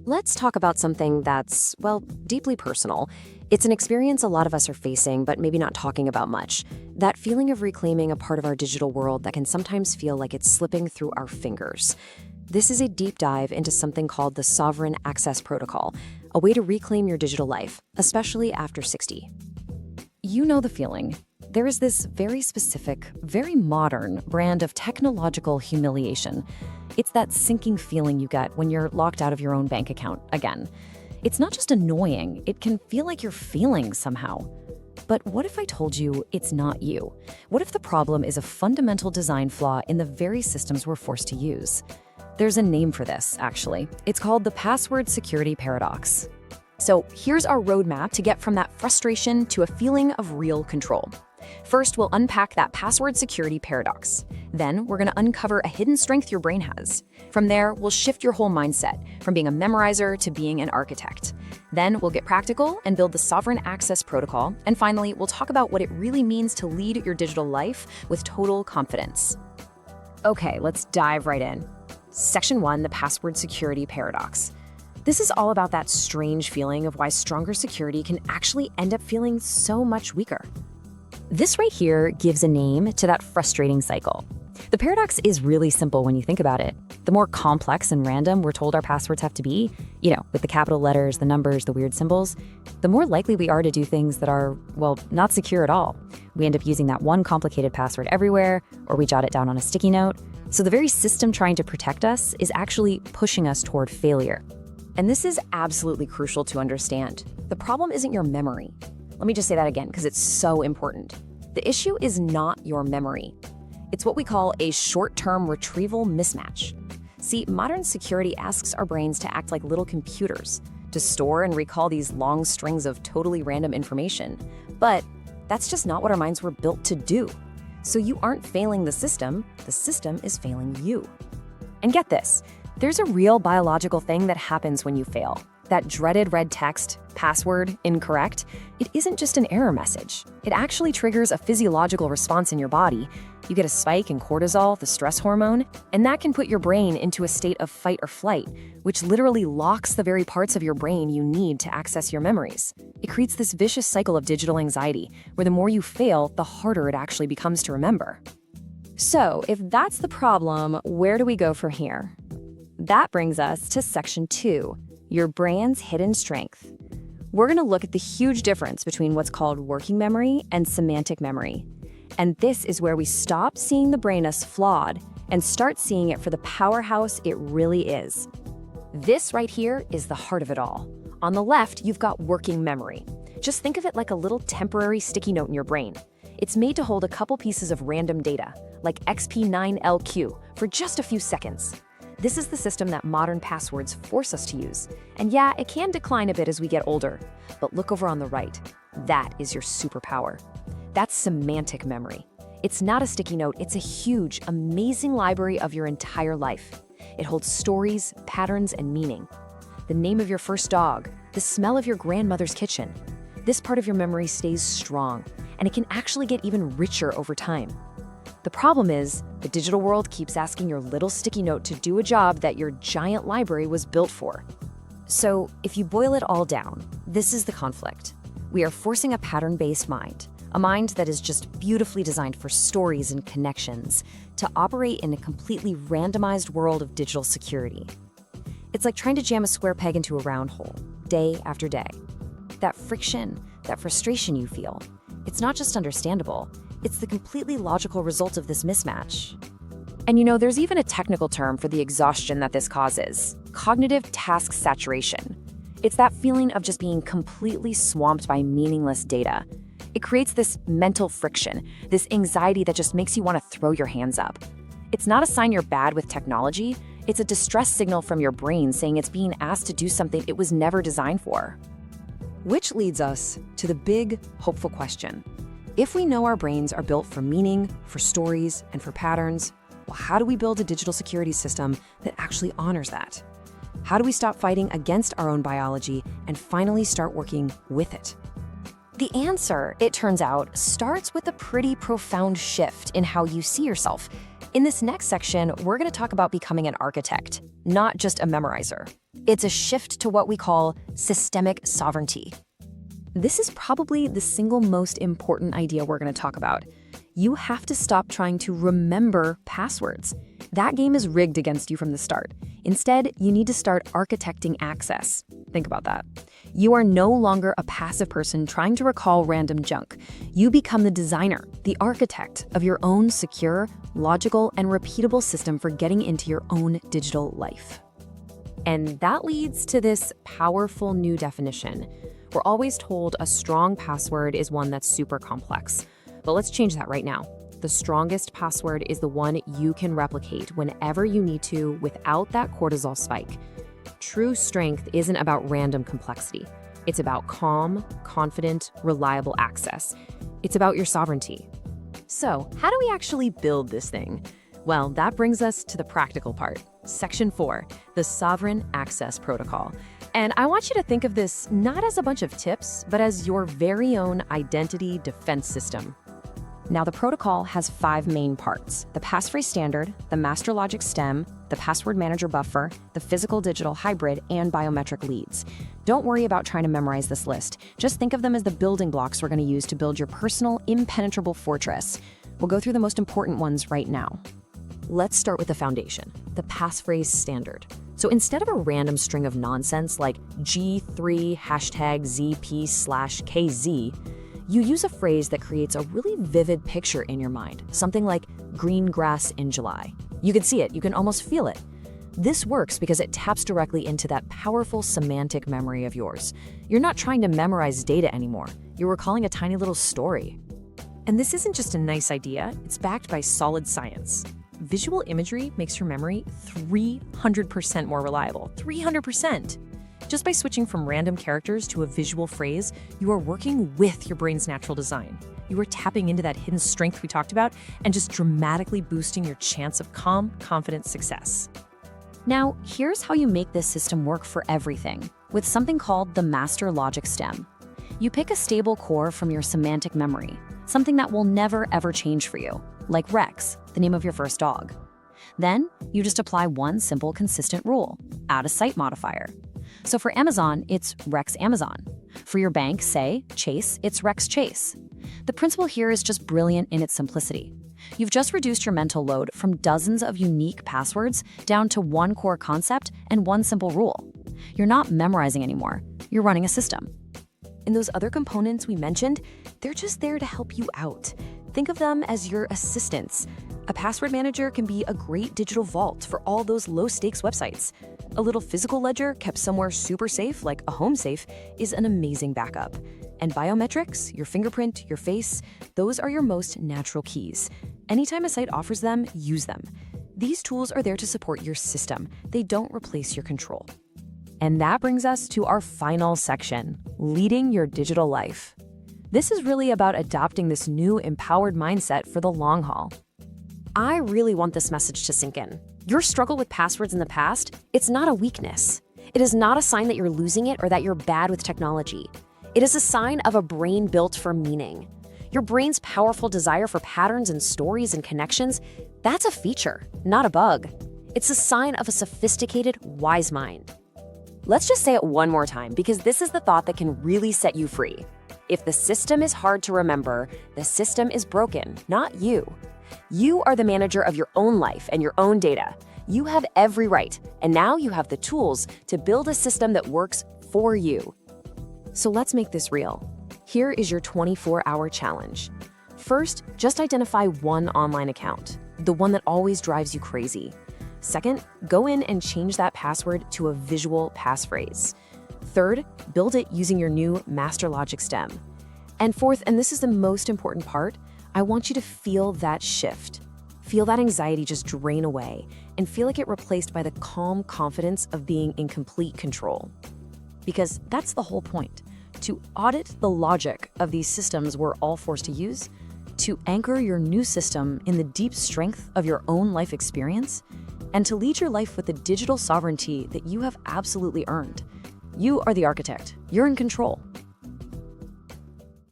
Let's talk about something that's, well, deeply personal. It's an experience a lot of us are facing, but maybe not talking about much. That feeling of reclaiming a part of our digital world that can sometimes feel like it's slipping through our fingers. This is a deep dive into something called the Sovereign Access Protocol, a way to reclaim your digital life, especially after 60. You know the feeling. There is this very specific, very modern brand of technological humiliation. It's that sinking feeling you get when you're locked out of your own bank account again. It's not just annoying, it can feel like you're failing somehow. But what if I told you it's not you? What if the problem is a fundamental design flaw in the very systems we're forced to use? There's a name for this, actually. It's called the password security paradox. So here's our roadmap to get from that frustration to a feeling of real control. First, we'll unpack that password security paradox. Then, we're going to uncover a hidden strength your brain has. From there, we'll shift your whole mindset, from being a memorizer to being an architect. Then, we'll get practical and build the Sovereign Access Protocol. And finally, we'll talk about what it really means to lead your digital life with total confidence. Okay, let's dive right in. Section 1, the password security paradox. This is all about that strange feeling of why stronger security can actually end up feeling so much weaker. This right here gives a name to that frustrating cycle. The paradox is really simple when you think about it. The more complex and random we're told our passwords have to be, with the capital letters, the numbers, the weird symbols, the more likely we are to do things that are, well, not secure at all. We end up using that one complicated password everywhere, or we jot it down on a sticky note. So the very system trying to protect us is actually pushing us toward failure. And this is absolutely crucial to understand. The problem isn't your memory. Let me just say that again, because it's so important. The issue is not your memory. It's what we call a short-term retrieval mismatch. See, modern security asks our brains to act like little computers, to store and recall these long strings of totally random information. But that's just not what our minds were built to do. So you aren't failing the system is failing you. And get this, there's a real biological thing that happens when you fail. That dreaded red text, password, incorrect, it isn't just an error message. It actually triggers a physiological response in your body. You get a spike in cortisol, the stress hormone, and that can put your brain into a state of fight or flight, which literally locks the very parts of your brain you need to access your memories. It creates this vicious cycle of digital anxiety, where the more you fail, the harder it actually becomes to remember. So, if that's the problem, where do we go from here? That brings us to Section 2. Your brain's hidden strength. We're going to look at the huge difference between what's called working memory and semantic memory. And this is where we stop seeing the brain as flawed and start seeing it for the powerhouse it really is. This right here is the heart of it all. On the left, you've got working memory. Just think of it like a little temporary sticky note in your brain. It's made to hold a couple pieces of random data, like XP9LQ, for just a few seconds. This is the system that modern passwords force us to use. And yeah, it can decline a bit as we get older. But look over on the right. That is your superpower. That's semantic memory. It's not a sticky note, it's a huge, amazing library of your entire life. It holds stories, patterns, and meaning. The name of your first dog, the smell of your grandmother's kitchen. This part of your memory stays strong, and it can actually get even richer over time. The problem is, the digital world keeps asking your little sticky note to do a job that your giant library was built for. So, if you boil it all down, this is the conflict. We are forcing a pattern-based mind, a mind that is just beautifully designed for stories and connections, to operate in a completely randomized world of digital security. It's like trying to jam a square peg into a round hole, day after day. That friction, that frustration you feel, it's not just understandable, it's the completely logical result of this mismatch. And there's even a technical term for the exhaustion that this causes: cognitive task saturation. It's that feeling of just being completely swamped by meaningless data. It creates this mental friction, this anxiety that just makes you want to throw your hands up. It's not a sign you're bad with technology, it's a distress signal from your brain saying it's being asked to do something it was never designed for. Which leads us to the big, hopeful question. If we know our brains are built for meaning, for stories, and for patterns, well, how do we build a digital security system that actually honors that? How do we stop fighting against our own biology and finally start working with it? The answer, it turns out, starts with a pretty profound shift in how you see yourself. In this next section, we're going to talk about becoming an architect, not just a memorizer. It's a shift to what we call systemic sovereignty. This is probably the single most important idea we're going to talk about. You have to stop trying to remember passwords. That game is rigged against you from the start. Instead, you need to start architecting access. Think about that. You are no longer a passive person trying to recall random junk. You become the designer, the architect of your own secure, logical, and repeatable system for getting into your own digital life. And that leads to this powerful new definition. We're always told a strong password is one that's super complex. But let's change that right now. The strongest password is the one you can replicate whenever you need to without that cortisol spike. True strength isn't about random complexity. It's about calm, confident, reliable access. It's about your sovereignty. So, how do we actually build this thing? Well, that brings us to the practical part. Section 4, the Sovereign Access Protocol. And I want you to think of this not as a bunch of tips, but as your very own identity defense system. Now, the protocol has 5 main parts: the passphrase standard, the master logic stem, the password manager buffer, the physical-digital hybrid, and biometric leads. Don't worry about trying to memorize this list. Just think of them as the building blocks we're going to use to build your personal, impenetrable fortress. We'll go through the most important ones right now. Let's start with the foundation, the passphrase standard. So instead of a random string of nonsense like G3 #ZP/KZ, you use a phrase that creates a really vivid picture in your mind, something like green grass in July. You can see it, you can almost feel it. This works because it taps directly into that powerful semantic memory of yours. You're not trying to memorize data anymore. You're recalling a tiny little story. And this isn't just a nice idea, it's backed by solid science. Visual imagery makes your memory 300% more reliable. 300%! Just by switching from random characters to a visual phrase, you are working with your brain's natural design. You are tapping into that hidden strength we talked about and just dramatically boosting your chance of calm, confident success. Now, here's how you make this system work for everything, with something called the master logic stem. You pick a stable core from your semantic memory, something that will never ever change for you, like Rex, the name of your first dog. Then, you just apply one simple, consistent rule: add a site modifier. So for Amazon, it's Rex Amazon. For your bank, say, Chase, it's Rex Chase. The principle here is just brilliant in its simplicity. You've just reduced your mental load from dozens of unique passwords down to one core concept and one simple rule. You're not memorizing anymore, you're running a system. And those other components we mentioned, they're just there to help you out. Think of them as your assistants. A password manager can be a great digital vault for all those low-stakes websites. A little physical ledger kept somewhere super safe, like a home safe, is an amazing backup. And biometrics, your fingerprint, your face, those are your most natural keys. Anytime a site offers them, use them. These tools are there to support your system. They don't replace your control. And that brings us to our final section, leading your digital life. This is really about adopting this new empowered mindset for the long haul. I really want this message to sink in. Your struggle with passwords in the past, it's not a weakness. It is not a sign that you're losing it or that you're bad with technology. It is a sign of a brain built for meaning. Your brain's powerful desire for patterns and stories and connections, that's a feature, not a bug. It's a sign of a sophisticated, wise mind. Let's just say it one more time, because this is the thought that can really set you free. If the system is hard to remember, the system is broken, not you. You are the manager of your own life and your own data. You have every right, and now you have the tools to build a system that works for you. So let's make this real. Here is your 24-hour challenge. First, just identify one online account, the one that always drives you crazy. Second, go in and change that password to a visual passphrase. Third, build it using your new master logic stem. And fourth, and this is the most important part, I want you to feel that shift. Feel that anxiety just drain away and feel like it replaced by the calm confidence of being in complete control. Because that's the whole point, to audit the logic of these systems we're all forced to use, to anchor your new system in the deep strength of your own life experience, and to lead your life with the digital sovereignty that you have absolutely earned. You are the architect. You're in control.